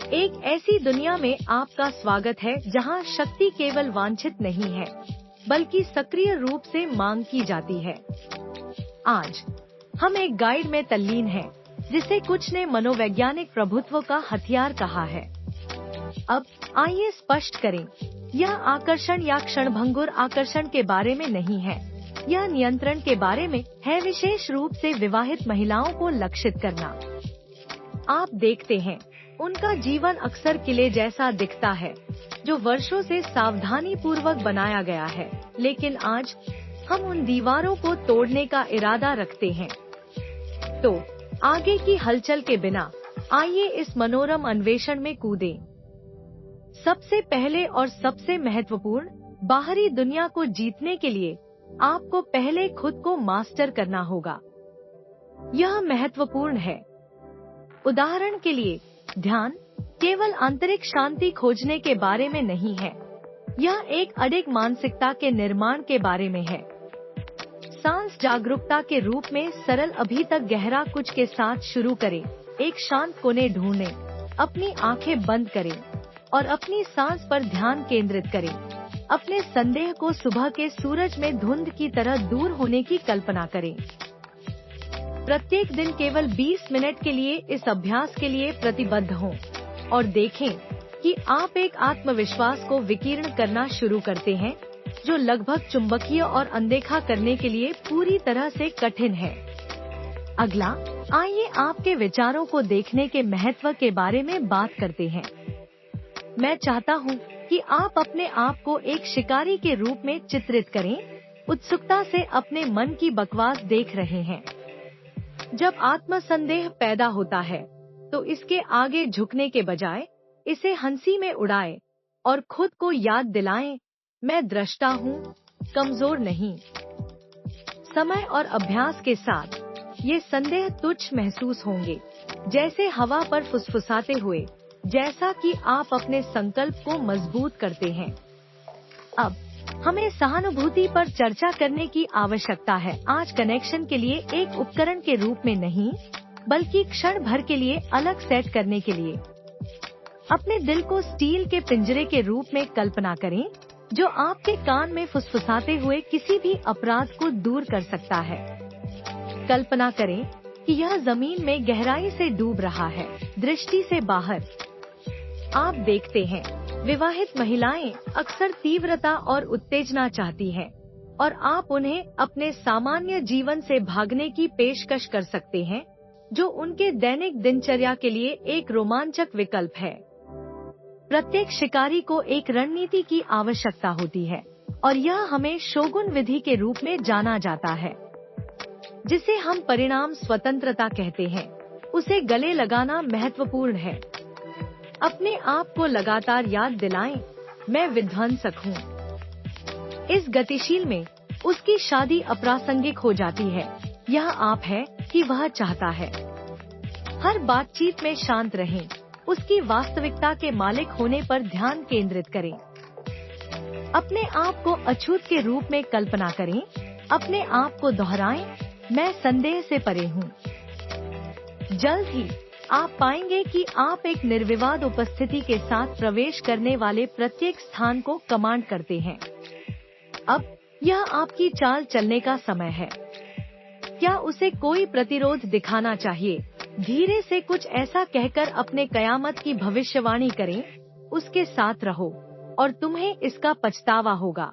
एक ऐसी दुनिया में आपका स्वागत है जहां शक्ति केवल वांछित नहीं है बल्कि सक्रिय रूप से मांग की जाती है। आज हम एक गाइड में तल्लीन हैं, जिसे कुछ ने मनोवैज्ञानिक प्रभुत्व का हथियार कहा है। अब आइए स्पष्ट करें, यह आकर्षण या क्षणभंगुर आकर्षण के बारे में नहीं है, यह नियंत्रण के बारे में है, विशेष रूप से विवाहित महिलाओं को लक्षित करना। आप देखते हैं, उनका जीवन अक्सर किले जैसा दिखता है, जो वर्षों से सावधानी पूर्वक बनाया गया है, लेकिन आज हम उन दीवारों को तोड़ने का इरादा रखते हैं। तो आगे की हलचल के बिना आइए इस मनोरम अन्वेषण में कूदें। सबसे पहले और सबसे महत्वपूर्ण, बाहरी दुनिया को जीतने के लिए आपको पहले खुद को मास्टर करना होगा। यह महत्वपूर्ण है। उदाहरण के लिए, ध्यान केवल आंतरिक शांति खोजने के बारे में नहीं है, यह एक अडिग मानसिकता के निर्माण के बारे में है। सांस जागरूकता के रूप में सरल, अभी तक गहरा कुछ के साथ शुरू करें। एक शांत कोने ढूंढें, अपनी आंखें बंद करें और अपनी सांस पर ध्यान केंद्रित करें। अपने संदेह को सुबह के सूरज में धुंध की तरह दूर होने की कल्पना करें। प्रत्येक दिन केवल 20 मिनट के लिए इस अभ्यास के लिए प्रतिबद्ध हों और देखें कि आप एक आत्मविश्वास को विकीर्ण करना शुरू करते हैं, जो लगभग चुंबकीय और अनदेखा करने के लिए पूरी तरह से कठिन है। अगला, आइए आपके विचारों को देखने के महत्व के बारे में बात करते हैं। मैं चाहता हूँ कि आप अपने आप को एक शिकारी के रूप में चित्रित करें, उत्सुकता से अपने मन की बकवास देख रहे हैं। जब आत्मसंदेह पैदा होता है, तो इसके आगे झुकने के बजाय इसे हंसी में उड़ाएं और खुद को याद दिलाएं, मैं दृष्टा हूँ, कमजोर नहीं। समय और अभ्यास के साथ ये संदेह तुच्छ महसूस होंगे, जैसे हवा पर फुसफुसाते हुए, जैसा कि आप अपने संकल्प को मजबूत करते हैं। अब हमें सहानुभूति पर चर्चा करने की आवश्यकता है। आज कनेक्शन के लिए एक उपकरण के रूप में नहीं, बल्कि क्षण भर के लिए अलग सेट करने के लिए। अपने दिल को स्टील के पिंजरे के रूप में कल्पना करें, जो आपके कान में फुसफुसाते हुए किसी भी अपराध को दूर कर सकता है। कल्पना करें कि यह जमीन में गहराई से डूब रहा है, दृष्टि से बाहर। आप देखते हैं, विवाहित महिलाएं अक्सर तीव्रता और उत्तेजना चाहती हैं, और आप उन्हें अपने सामान्य जीवन से भागने की पेशकश कर सकते हैं, जो उनके दैनिक दिनचर्या के लिए एक रोमांचक विकल्प है। प्रत्येक शिकारी को एक रणनीति की आवश्यकता होती है, और यह हमें शोगुन विधि के रूप में जाना जाता है, जिसे हम परिणाम स्वतंत्रता कहते हैं। उसे गले लगाना महत्वपूर्ण है। अपने आप को लगातार याद दिलाएं, मैं विध्वंसक हूँ। इस गतिशील में उसकी शादी अप्रासंगिक हो जाती है। यह आप है कि वह चाहता है। हर बातचीत में शांत रहें, उसकी वास्तविकता के मालिक होने पर ध्यान केंद्रित करें। अपने आप को अछूत के रूप में कल्पना करें, अपने आप को दोहराएं, मैं संदेह से परे हूँ। जल्द ही आप पाएंगे कि आप एक निर्विवाद उपस्थिति के साथ प्रवेश करने वाले प्रत्येक स्थान को कमांड करते हैं। अब यह आपकी चाल चलने का समय है। क्या उसे कोई प्रतिरोध दिखाना चाहिए? धीरे से कुछ ऐसा कहकर अपने कयामत की भविष्यवाणी करें, उसके साथ रहो और तुम्हें इसका पछतावा होगा।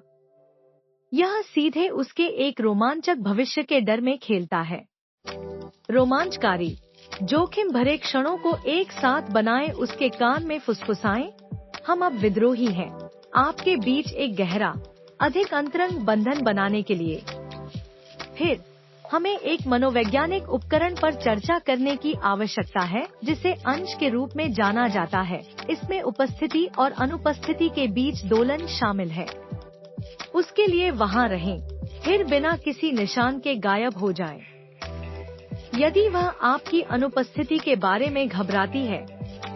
यह सीधे उसके एक रोमांचक भविष्य के डर में खेलता है। रोमांचकारी, जोखिम भरे क्षणों को एक साथ बनाएं, उसके कान में फुसफुसाएं, हम अब विद्रोही हैं, आपके बीच एक गहरा, अधिक अंतरंग बंधन बनाने के लिए। फिर हमें एक मनोवैज्ञानिक उपकरण पर चर्चा करने की आवश्यकता है, जिसे अंश के रूप में जाना जाता है। इसमें उपस्थिति और अनुपस्थिति के बीच दोलन शामिल है। उसके लिए वहाँ रहें, फिर बिना किसी निशान के गायब हो जाएं। यदि वह आपकी अनुपस्थिति के बारे में घबराती है,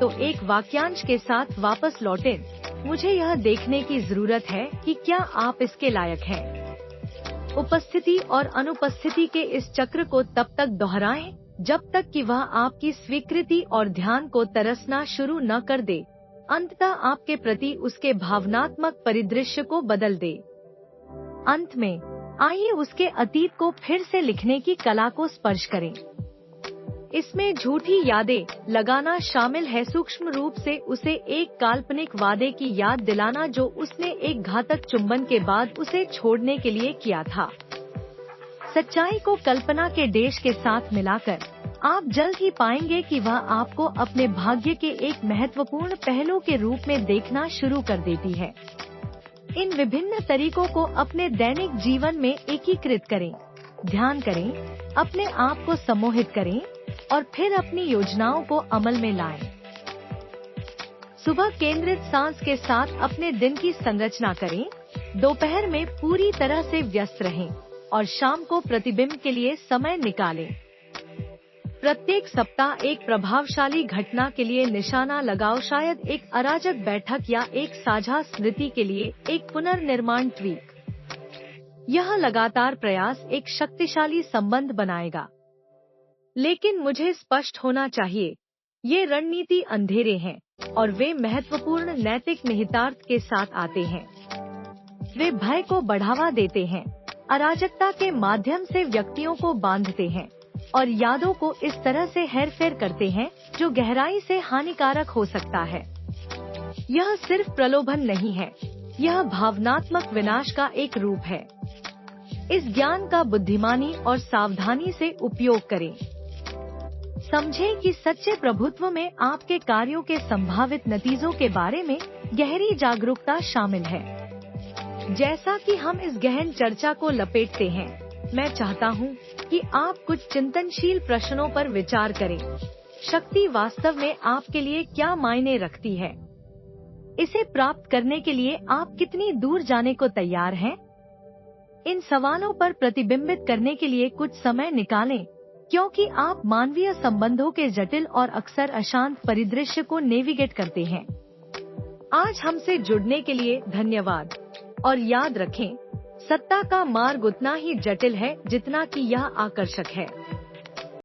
तो एक वाक्यांश के साथ वापस लौटें, मुझे यह देखने की जरूरत है कि क्या आप इसके लायक हैं। उपस्थिति और अनुपस्थिति के इस चक्र को तब तक दोहराएं जब तक कि वह आपकी स्वीकृति और ध्यान को तरसना शुरू न कर दे, अंततः आपके प्रति उसके भावनात्मक परिदृश्य को बदल दे। अंत में आइए उसके अतीत को फिर से लिखने की कला को स्पर्श करें। इसमें झूठी यादें लगाना शामिल है, सूक्ष्म रूप से उसे एक काल्पनिक वादे की याद दिलाना जो उसने एक घातक चुंबन के बाद उसे छोड़ने के लिए किया था। सच्चाई को कल्पना के देश के साथ मिलाकर आप जल्द ही पाएंगे कि वह आपको अपने भाग्य के एक महत्वपूर्ण पहलू के रूप में देखना शुरू कर देती है। इन विभिन्न तरीकों को अपने दैनिक जीवन में एकीकृत करें, ध्यान करें, अपने आप को सम्मोहित करें और फिर अपनी योजनाओं को अमल में लाएं। सुबह केंद्रित सांस के साथ अपने दिन की संरचना करें, दोपहर में पूरी तरह से व्यस्त रहें और शाम को प्रतिबिंब के लिए समय निकालें। प्रत्येक सप्ताह एक प्रभावशाली घटना के लिए निशाना लगाओ, शायद एक अराजक बैठक या एक साझा स्मृति के लिए एक पुनर्निर्माण ट्वीक। यह लगातार प्रयास एक शक्तिशाली संबंध बनाएगा। लेकिन मुझे स्पष्ट होना चाहिए, ये रणनीति अंधेरे हैं और वे महत्वपूर्ण नैतिक निहितार्थ के साथ आते हैं। वे भय को बढ़ावा देते हैं, अराजकता के माध्यम से व्यक्तियों को बांधते हैं और यादों को इस तरह से हेरफेर करते हैं जो गहराई से हानिकारक हो सकता है। यह सिर्फ प्रलोभन नहीं है, यह भावनात्मक विनाश का एक रूप है। इस ज्ञान का बुद्धिमानी और सावधानी से उपयोग करें। समझें कि सच्चे प्रभुत्व में आपके कार्यों के संभावित नतीजों के बारे में गहरी जागरूकता शामिल है। जैसा कि हम इस गहन चर्चा को लपेटते हैं, मैं चाहता हूं कि आप कुछ चिंतनशील प्रश्नों पर विचार करें। शक्ति वास्तव में आपके लिए क्या मायने रखती है? इसे प्राप्त करने के लिए आप कितनी दूर जाने को तैयार हैं? इन सवालों पर प्रतिबिंबित करने के लिए कुछ समय निकालें, क्योंकि आप मानवीय संबंधों के जटिल और अक्सर अशांत परिदृश्य को नेविगेट करते हैं। आज हमसे जुड़ने के लिए धन्यवाद और याद रखें, सत्ता का मार्ग उतना ही जटिल है जितना कि यह आकर्षक है।